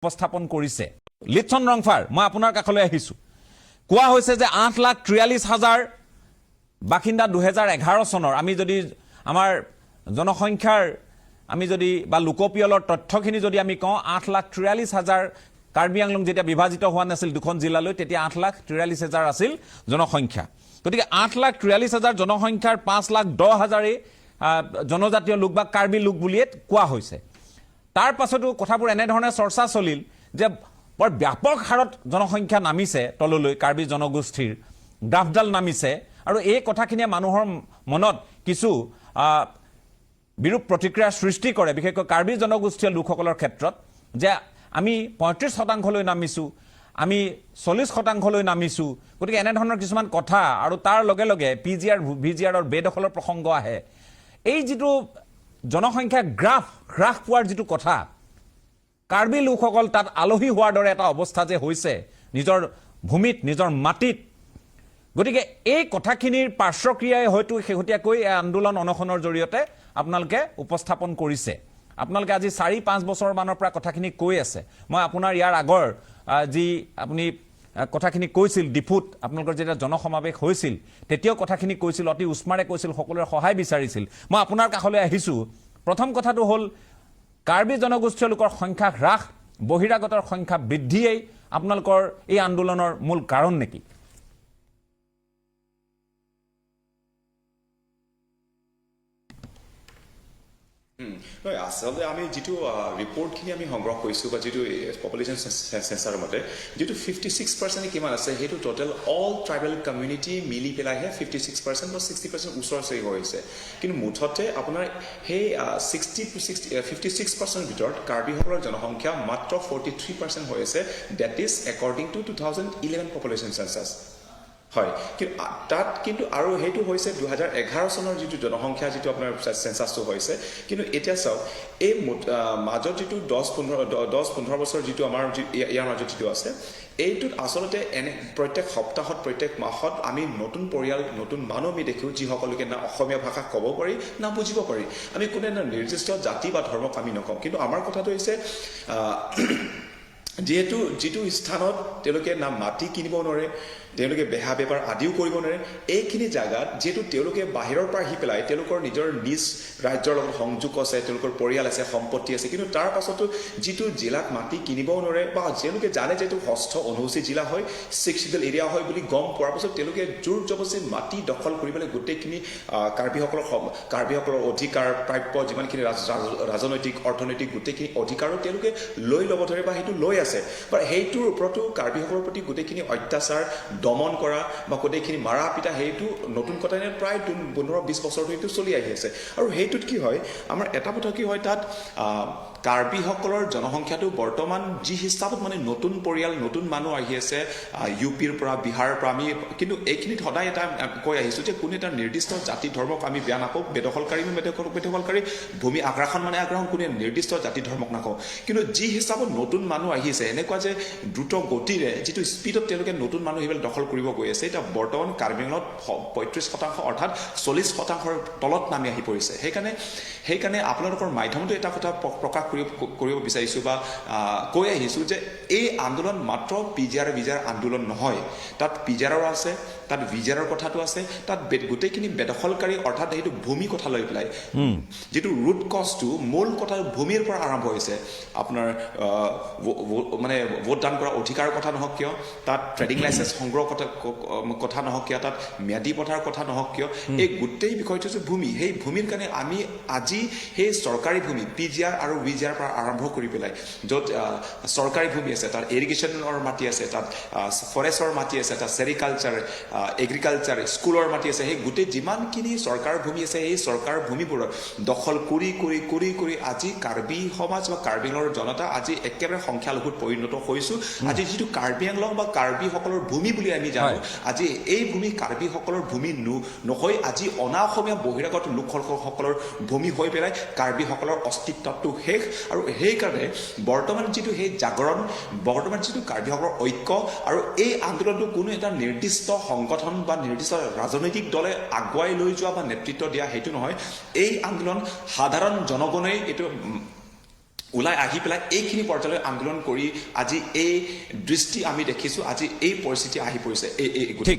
উপস্থাপন কৰিছে লিটছন ৰংফাৰ মই আপোনাৰ কাষলৈ আহিছো কোৱা হৈছে যে 8,43,000 বাসিন্দা 2011 চনৰ আমি যদি আমাৰ জনসংখ্যাৰ আমি যদি বা লোকপিয়লৰ তথ্যখিনি যদি আমি কওঁ 8,43,000 কাৰ্বি আংলং যেতিয়া বিভাজিত হোৱা নাছিল দুখন জিলালৈ তেতিয়া 8,43,000 আছিল জনসংখ্যা গতিকে 8,43,000 জনসংখ্যাৰ 5,10,000 জনজাতীয় লোক বা কাৰ্বি লোক বুলিয়ে কোৱা হৈছে তাৰ পাছতো কথাবোৰ এনে ধৰণে চৰ্চা চলিল যে বৰ ব্যাপক হাৰত জনসংখ্যা নামিছে তললৈ কাৰ্বি জনগোষ্ঠীৰ গ্ৰাফডাল নামিছে আৰু এই কথাখিনিয়ে মানুহৰ মনত কিছু বিৰূপ প্ৰতিক্ৰিয়া সৃষ্টি কৰে বিশেষকৈ কাৰ্বি জনগোষ্ঠীয় লোকসকলৰ ক্ষেত্ৰত যে আমি 35% লৈ নামিছো আমি 40% লৈ নামিছো গতিকে এনে ধৰণৰ কিছুমান কথা আৰু তাৰ লগে লগে পিজিআৰ ভিজিআৰৰ বেদখলৰ প্ৰসংগ আহে এই যেটো জনসংখ্যা গ্ৰাফ হ্ৰাস পোৱাৰ যেটো কথা কাৰ্বি লোকসকল তাত আলোহী হোৱাৰ দৰে এটা অৱস্থা যে হৈছে নিজৰ ভূমিত নিজৰ মাটিত গতিকে এই কথাখিনিৰ পাৰ্শ্বক্ৰিয়াই হয়তো শেহতীয়াকৈ আন্দোলন অনশনৰ জৰিয়তে আপোনালোকে উপস্থাপন কৰিছে আপোনালোকে আজি 4-5 বছৰ মানৰ পৰা কথাখিনি কৈ আছে মই আপোনাৰ ইয়াৰ আগৰ যি আপুনি কথাখিনি কৈছিল ডিফুট আপোনালোকৰ যেতিয়া জনসমাবেশ হৈছিল তেতিয়াও কথাখিনি কৈছিল অতি উস্মাৰে কৈছিল সকলোৰে সহায় বিচাৰিছিল মই আপোনাৰ কাষলৈ আহিছো প্ৰথম কথাটো হ'ল কাৰ্বি জনগোষ্ঠীয় লোকৰ সংখ্যা হ্ৰাস বহিৰাগতৰ সংখ্যা বৃদ্ধিয়েই আপোনালোকৰ এই আন্দোলনৰ মূল কাৰণ নেকি আসলে আমি যেটো ৰিপোৰ্টখিনি আমি সংগ্ৰহ কৰিছো বা যেটো পপুলেশন সেন্সাৰ মতে যেটো 56% কিমান আছে হেতু টোটাল অল ট্ৰাইবেল কমিউনিটি মিলি পেলাইহে 56% বা 60% উচৰচৰি হৈছে কিন্তু মুঠতে আপোনাৰ হে 56% ভিতৰত কাৰ্বিসকলৰ জনসংখ্যা মাত্ৰ 43% হৈছে that is according to 2011 population census হয় তাত কিন্তু আৰু হেতু হৈছে 2011 চনৰ যেটো জনসংখ্যা যেটো আপোনাৰ সেন্সাসটো হৈছে কিন্তু এতিয়া চাও এই মাজত যেটো 10-15 বছৰ যেটো আমাৰ ইয়াৰ মাজত যেটো আছে এইটোত আসলতে এনে প্ৰত্যেক সপ্তাহত প্ৰত্যেক মাহত আমি নতুন পৰিয়াল নতুন মানুহ আমি দেখো যি সকলোকে না অসমীয়া ভাষা ক'ব পাৰি না বুজিব পাৰি আমি কোনো নিৰ্দিষ্ট জাতি বা ধৰ্মক আমি নকওঁ কিন্তু আমাৰ কথাটো হৈছে যেটো স্থানত তেওঁলোকে না মাটি কিনিব নোৱাৰে তেওঁলোকে বেহা বেপাৰ আদিও কৰিব নোৱাৰে এইখিনি জায়গাত যেটো তেওঁলোকে বাহিৰৰ পৰা আহি পেলাই তেওঁলোকৰ নিজৰ নিজ ৰাজ্যৰ লগত সংযোগ আছে তেওঁলোকৰ পৰিয়াল আছে সম্পত্তি আছে কিন্তু তাৰ পাছতো যেটো জিলাত মাটি কিনিব নোৱাৰে বা তেওঁলোকে জানে যেটো হস্ত অনুসূচিত জিলা হয় 6 শিডিউল এৰিয়া হয় বুলি গম পোৱাৰ পাছত তেওঁলোকে জোৰ জবৰদস্তি মাটি দখল কৰিবলৈ গোটেইখিনি কাৰ্বিসকলৰ অধিকাৰ প্ৰাপ্য যিমানখিনি ৰাজনৈতিক অৰ্থনৈতিক গোটেইখিনি অধিকাৰো তেওঁলোকে লৈ ল'ব ধৰে বা হেতু লৈ আছে বা হেতুৰ ওপৰতো কাৰ্বিসকলৰ প্ৰতি গোটেইখিনি অত্যাচাৰ দমন কৰা বা গোটেইখিনি মাৰা পিটা হেতু নতুন কথানে প্ৰায় 15-20 বছৰ ধৰি চলি আহি আছে আৰু হেতুত কি হয় আমাৰ এটা কথা কি হয় তাত কাৰ্বিসকলৰ জনসংখ্যাটো বৰ্তমান যি হিচাপত মানে নতুন পৰিয়াল নতুন মানুহ আহি আছে ইউপিৰ পৰা বিহাৰৰ পৰা আমি কিন্তু এইখিনিত সদায় এটা কৈ আহিছো যে কোনো এটা নিৰ্দিষ্ট জাতি ধৰ্মক আমি বেয়া নাপাওঁ বেদখলকাৰী ভূমি আগ্ৰাসন মানে আগ্ৰাসন কোনো নিৰ্দিষ্ট জাতি ধৰ্মক নাকওঁ কিন্তু যি হিচাপত নতুন মানুহ আহিছে এনেকুৱা যে দ্ৰুত গতিৰে যেটো স্পীডত তেওঁলোকে নতুন মানুহ আহিবলৈ দখল কৰিব গৈ আছে এটা বৰ্তমান কাৰ্বি আংলঙত 35% অৰ্থাৎ 40%ৰ তলত নামি আহি পৰিছে সেইকাৰণে আপোনালোকৰ মাধ্যমটো এটা কথা প্ৰকাশ কৰিব বিচাৰিছো বা কৈ আহিছো যে এই আন্দোলন মাত্ৰ পিজিআৰ ভিজিআৰ আন্দোলন নহয় তাত পিজিআৰৰ আছে তাত ভিজিআৰৰ কথাটো আছে তাত গোটেইখিনি বেদখলকাৰী অৰ্থাৎ হেতু ভূমি কথা লৈ পেলাই যেটো ৰুট কজটো মূল কথা ভূমিৰ পৰা আৰম্ভ হৈছে আপোনাৰ মানে ভোট দান কৰা অধিকাৰৰ কথা নহওক কিয় তাত ট্ৰেডিং লাইসেন্স সংগ্ৰহ কথা নহওক কিয় তাত ম্যাদী পথাৰ কথা নহওক কিয় এই গোটেই বিষয়টো যে ভূমি সেই ভূমিৰ কাৰণে আমি আজি সেই চৰকাৰী ভূমি পিজিআৰ আৰু ভিজিআৰ পৰা আৰম্ভ কৰি পেলাই য'ত চৰকাৰী ভূমি আছে তাত ইৰিগেশ্যনৰ মাটি আছে তাত ফৰেষ্টৰ মাটি আছে তাত সেৰিকালচাৰ এগ্ৰিকালচাৰ স্কুলৰ মাটি আছে সেই গোটেই যিমানখিনি চৰকাৰ ভূমি আছে এই চৰকাৰ ভূমিবোৰ দখল কৰি আজি কাৰ্বি সমাজ বা কাৰ্বি আংলঙৰ জনতা আজি একেবাৰে সংখ্যালঘুত পৰিণত হৈছো আজি যেটো কাৰ্বি আংলং বা কাৰ্বিসকলৰ ভূমি বুলি আমি জানো আজি এই ভূমি কাৰ্বিসকলৰ ভূমি নহয় আজি অনাঅসমীয়া বহিৰাগত লোকসকলৰ ভূমি হৈ পেলাই কাৰ্বিসকলৰ অস্তিত্বটো শেষ আৰু সেই কাৰণে বৰ্তমান যেটো সেই জাগৰণ বৰ্তমান যেটো কাৰ্বিসকলৰ ঐক্য আৰু এই আন্দোলনটো কোনো এটা নিৰ্দিষ্ট সংগঠন বা নিৰ্দিষ্ট ৰাজনৈতিক দলে আগুৱাই লৈ যোৱা বা নেতৃত্ব দিয়া হেতু নহয় এই আন্দোলন সাধাৰণ জনগণে এটো ওলাই আহি পেলাই এইখিনি পৰ্যায়লৈ আন্দোলন কৰি আজি এই দৃষ্টি আমি দেখিছোঁ আজি এই পৰিস্থিতি আহি পৰিছে এই গোটেই